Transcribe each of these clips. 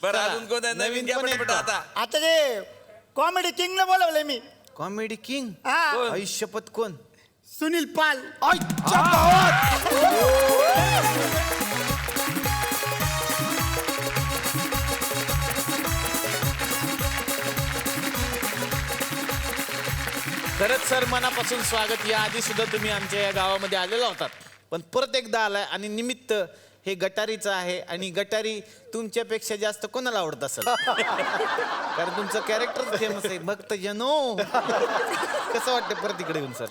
बरं अजून कोण आहे? नवीन घ्या पटापट आता. आता ते कॉमेडी किंगला बोलवलंय मी. कॉमेडी किंग हा आयुष्यपत कोण? सुनील पाल. आईच्या गावात. खरंच सर मनापासून स्वागत. या आधी सुद्धा तुम्ही आमच्या या गावामध्ये आलेला होतात, पण परत एकदा आलाय आणि निमित्त हे गटारीचं आहे. आणि गटारी तुमच्यापेक्षा जास्त कोणाला आवडत असेल? कारण तुमचं कॅरेक्टर फेमस आहे. भक्त जनो कसं वाटतं परत इकडे येऊन सर?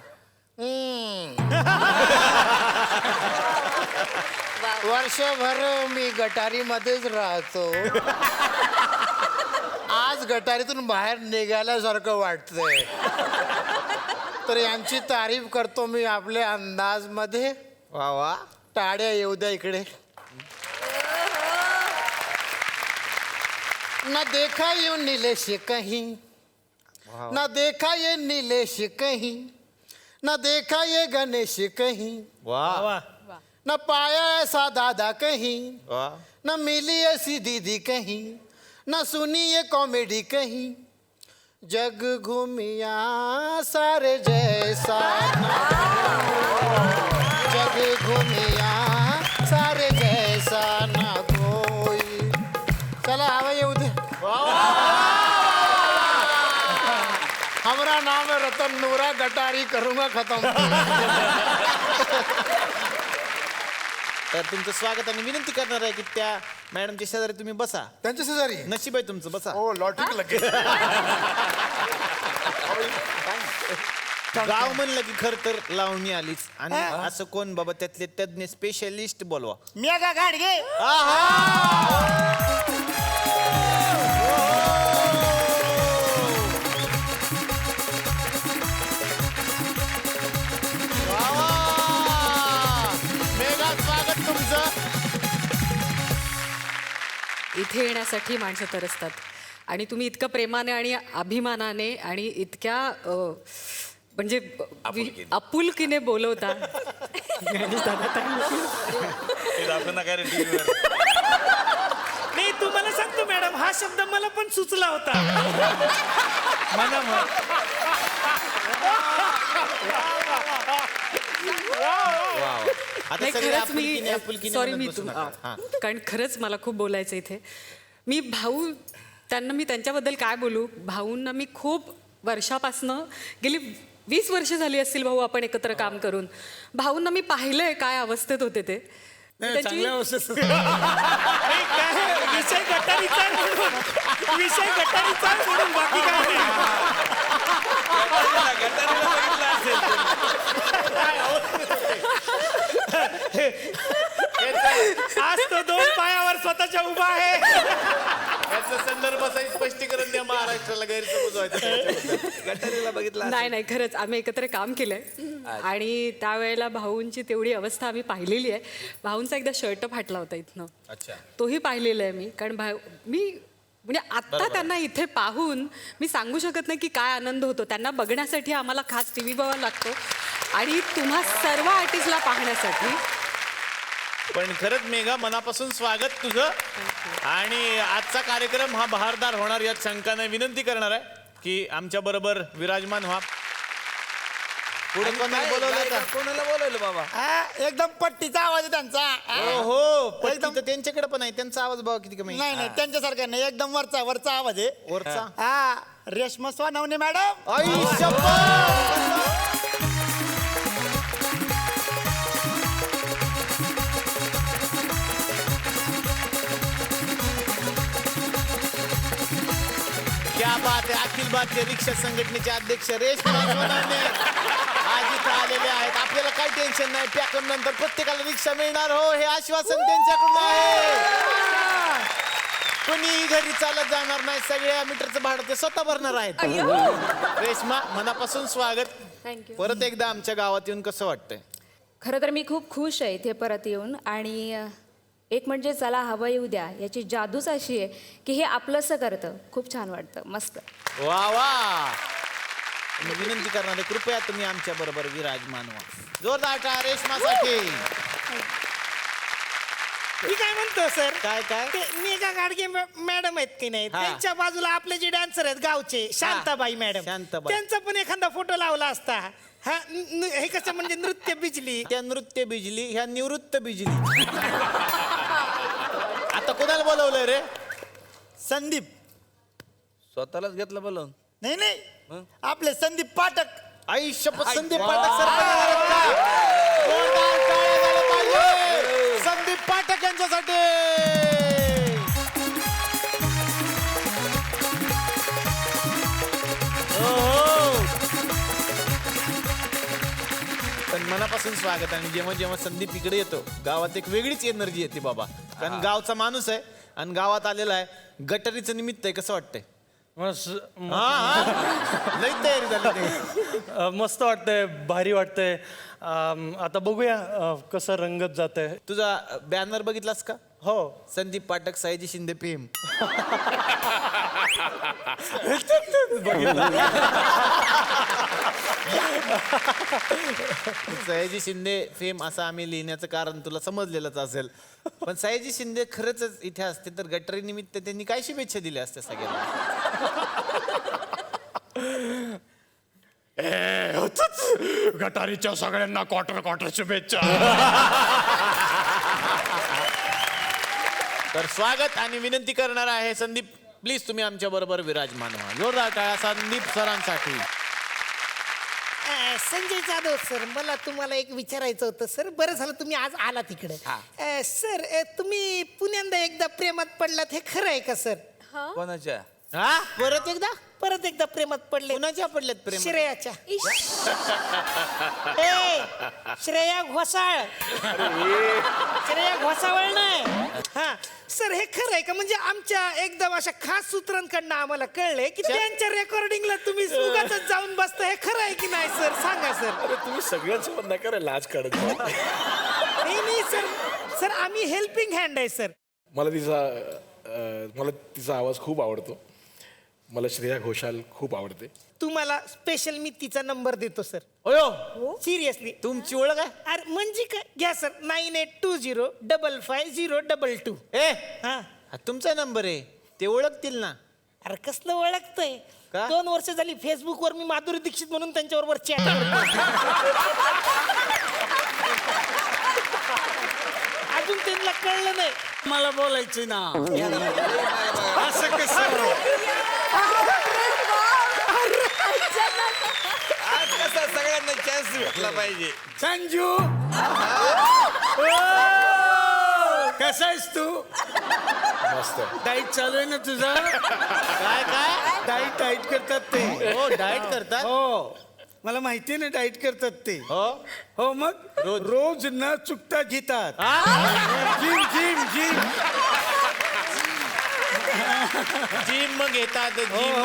वर्षभर मी गटारीमध्येच राहतो. आज गटारीतून बाहेर निघाल्यासारखं वाटतंय. तर यांची तारीफ करतो मी आपल्या अंदाजमध्ये. वा वा. टाळ्या येऊ द्या इकडे. न देखा ये नीलेश कहीं, न देखा ये नीलेश कहीं, न देखा ये गणेश कहीं, वा न पाया ऐसा दादा कहीं, वा. न मिली ऐसी दीदी कहीं, न सुनी ये कॉमेडी कहीं. जग घूमिया सारे जैसा जग घूमिया सारे जैसा ना कोई. चला हवा येऊ दे. हमारा नाम है रतन नूरा, गटारी करूंगा खत्म. तर तुमचं स्वागत आणि विनंती करणार आहे की त्या मॅडमच्या शेजारी तुम्ही बसा. त्यांच्या शेजारी नशीब आहे तुमचं, बसा. हो लॉटिक लगे. गाव म्हणलं की खर तर लावणी आलीच. आणि असं कोण बाबा त्यातले तज्ञ स्पेशलिस्ट बोलवा. मेगा गाडगे. मेगा स्वागत तुमचं. इथे येण्यासाठी माणसं तरसतात आणि तुम्ही इतकं प्रेमाने आणि अभिमानाने आणि इतक्या म्हणजे आपुलकीने बोलवता. नाही तुम्हाला सांगतो मॅडम, हा शब्द मला पण सुचला होता. आता नाही, सगळे खरंच मी आपुलकीने आपुलकीने सॉरी म्हणत मी बसू नका. हा. कारण खरंच मला खूप बोलायचं इथे. मी भाऊ त्यांना मी त्यांच्याबद्दल काय बोलू. भाऊंना मी खूप वर्षापासनं गेली 20 वर्ष झाली असतील भाऊ आपण एकत्र काम करून. भाऊंना मी पाहिलंय काय अवस्थेत होते ते. त्यांची- विषय गटारीचा आहे म्हणून, विषय गटारीचा आहे म्हणून बाकी काय नाही. गटारीला बघितलं असेल. आज तो 2 पायावर स्वतःच्या उभा आहे. याचं संदर्भाचं स्पष्टीकरण द्या महाराष्ट्राला, गैरसमज व्हायचं. गटारीला बघितलं नाही नाही खरंच आम्ही एकत्र काम केलंय आणि त्यावेळेला भाऊंची तेवढी अवस्था आम्ही पाहिलेली आहे. भाऊंचा एकदा शर्ट फाटला होता इथनं. अच्छा. तोही पाहिलेला आहे मी. कारण मी म्हणजे आत्ता त्यांना इथे पाहून मी सांगू शकत नाही की काय आनंद होतो. त्यांना बघण्यासाठी आम्हाला खास TV बघावा लागतो आणि तुम्हा सर्व आर्टिस्टला पाहण्यासाठी. पण खरंच मेघा मनापासून स्वागत तुझं. आणि आजचा कार्यक्रम हा बहारदार होणार यात शंका नाही. विनंती करणार आहे की आमच्या बरोबर विराजमान व्हा. पुढे कोणाला बोलवलं का? कोणाला बोलवलं बाबा? एकदम पट्टीचा आवाज आहे त्यांचा. हो पट्टी तर त्यांच्याकडे पण आहे. त्यांचा आवाज बघा किती कमी. नाही नाही त्यांच्यासारखा नाही, एकदम वरचा वरचा आवाज आहे. वरचा. हा रेश्मा सोनवणे मॅडम. आई शपथ. क्या बात आहे. अखिल भारतीय रिक्षा संघटनेचे अध्यक्ष रेश्मा सोनवणे आज इथं आलेले आहेत. आपल्याला काही टेन्शन नाही. पॅकअप नंतर प्रत्येकाला रिक्षा मिळणार हो, हे आश्वासन त्यांच्याकडून आहे. कोणीही घरी चालत जाणार नाही. सगळ्या मीटरचं भाडं ते स्वतः भरणार आहेत. रेश्मा मनापासून स्वागत. थँक्यू. परत एकदा आमच्या गावात येऊन कसं वाटतंय? खरं तर मी खूप खुश आहे इथे परत येऊन. आणि एक म्हणजे चला हवं येऊ द्या याची जादूच अशी आहे की हे आपलंसं करतं. खूप छान वाटतं. मस्त. वा वा. मी विनंती करणार आहे कृपया तुम्ही आमच्या बरोबर विराजमान व्हा. जोरदार टाळ्या रेश्मासाठी. मी काय म्हणतो सर काय काय ते मेघा गाडगे मॅडम आहेत की नाही हा. त्यांच्या बाजूला आपले जे डान्सर आहेत गावचे शांताबाई मॅडम शांताबाई. त्यांचा पण एखादा फोटो लावला असता हा हे कसं म्हणजे नृत्य बिजली त्या नृत्य बिजली ह्या निवृत्त बिजली आता कोणाला बोलवलंय रे संदीप स्वतःलाच घेतलं बोलून नाही नाही आपले संदीप पाठक आई शपथ संदीप पाठक सर जोरदार टाळ्या झाल्या पाहिजे. संदीप पाठक यांच्यासाठी हो. पण मनापासून स्वागत. आणि जेव्हा जेव्हा संदीप इकडे येतो गावात एक वेगळीच एनर्जी येते बाबा. कारण गावचा माणूस आहे आणि गावात आलेला आहे. गटरीचं निमित्त आहे. कसं वाटतंय? लई तयारी झाली. मस्त वाटतंय, भारी वाटतंय. आता बघूया कसं रंगत जात आहे. तुझा बॅनर बघितलास का? हो. संदीप पाठक सयाजी शिंदे फेम. सयाजी शिंदे फेम असं आम्ही लिहिण्याचं कारण तुला समजलेलंच असेल. पण सयाजी शिंदे खरंच इथे असते तर गटरी निमित्त त्यांनी काय शुभेच्छा दिल्या असत्या सगळ्यांना? गटारीच्या सगळ्यांना क्वार्टर शुभेच्छा. तर स्वागत आणि विनंती करणार आहे संदीप, प्लीज तुम्ही आमच्या बरोबर विराजमान व्हा. जोरदार टाळ्या संदीप सरांसाठी. संजय जाधव सर मला तुम्हाला एक विचारायचं होतं सर. बरं झालं तुम्ही आज आला तिकडे. सर तुम्ही पुण्यांदा एकदा प्रेमात पडलात हे खरं आहे का सर? कोणाच्या हा परत एकदा प्रेमात पडले. कुणाच्या पडल्यात प्रेम? श्रेयाच्या. ए, श्रेया घोसाळ. श्रेया घोसावळ नाही. हा सर हे खरं आहे का? म्हणजे आमच्या एकदम अशा खास सूत्रांकडनं आम्हाला कळलंय की त्यांच्या रेकॉर्डिंगला तुम्ही उगाचच जाऊन बसता. हे खरं आहे की नाही सर? सांगा सर. अरे तुम्ही सगळ्यांच बंद करा लाज काढत जाऊ. नाही सर. सर आम्ही हेल्पिंग हँड आहे सर. मला तिचा आवाज खूप आवडतो. मला श्रेया घोषाल खूप आवडते. तुम्हाला स्पेशल मी तिचा नंबर देतो सर. अयो सिरियसली. तुमची ओळख आहे? अरे म्हणजे काय घ्या सर. 9820555022. ए हा हा तुमचा नंबर आहे. ते ओळखतील ना. अरे कसलं ओळखतंय? का? 2 वर्ष झाली फेसबुकवर मी माधुरी दीक्षित म्हणून त्यांच्याबरोबर चॅट करतो. अजून त्यांना कळलं नाही. मला बोलायचं ना. असं कसं? आज कसा सगळ्यांना चान्स भेटला पाहिजे. संजू कसा आहेस तू? मस्त. डाईट चालू आहे ना तुझा? काय काय डाईट करतात ते. हो डाएट करतात. हो मला माहिती आहे ना डाईट करतात ते. हो हो मग रोज न चुकता घेतात. हा? Gym gym gym. जिम मग घेतात जिम.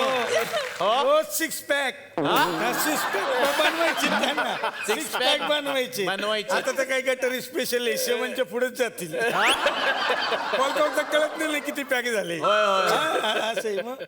रोज 6 पॅक. 6 पॅक बनवायचे त्यांना. 6 पॅक बनवायचे. आता तर काही गटारी स्पेशल आहे. 7च्या पुढेच जातील. कळत नाही किती पॅक झाले. असं आहे मग.